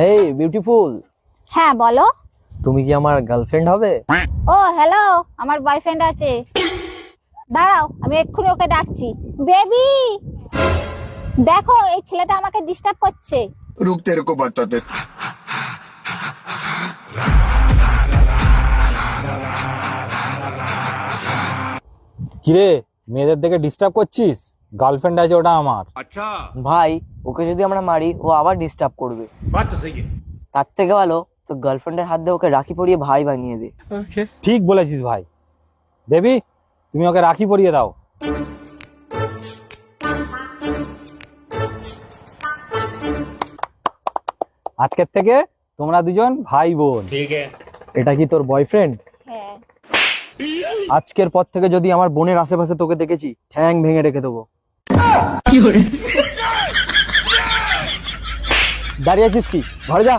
এই বিউটিফুল, হ্যাঁ বলো। তুমি কি আমার গার্লফ্রেন্ড হবে? ও হ্যালো, আমার বয়ফ্রেন্ড আছে। দাঁড়াও, আমি এক্ষুনি ওকে ডাকছি। বেবি, দেখো এই ছেলেটা আমাকে ডিস্টার্ব করছে। रुक तेरे को बताते। কিরে, মেয়েদের দেখে ডিস্টার্ব করছিস? গার্লফ্রেন্ড আছে ওটা আমার। ভাই, ওকে যদি আমরা মারি ও আবার ডিস্টার্ব করবে। তার থেকে ভালো তো গার্লফ্রেন্ডের হাত দিয়ে ওকে রাখি পরিয়ে ভাই বানিয়ে দে। ঠিক বলেছিস ভাই। বেবি, তুমি ওকে রাখি পরিয়ে দাও। আজকের থেকে তোমরা দুজন ভাই বোন। এটা কি তোর বয়ফ্রেন্ড? হ্যাঁ। আজকের পর থেকে যদি আমার বোনের আশেপাশে তোকে দেখেছি, ঠ্যাং ভেঙে রেখে দেবো। দাঁড়িয়ে আছিস কি? ঘরে যা।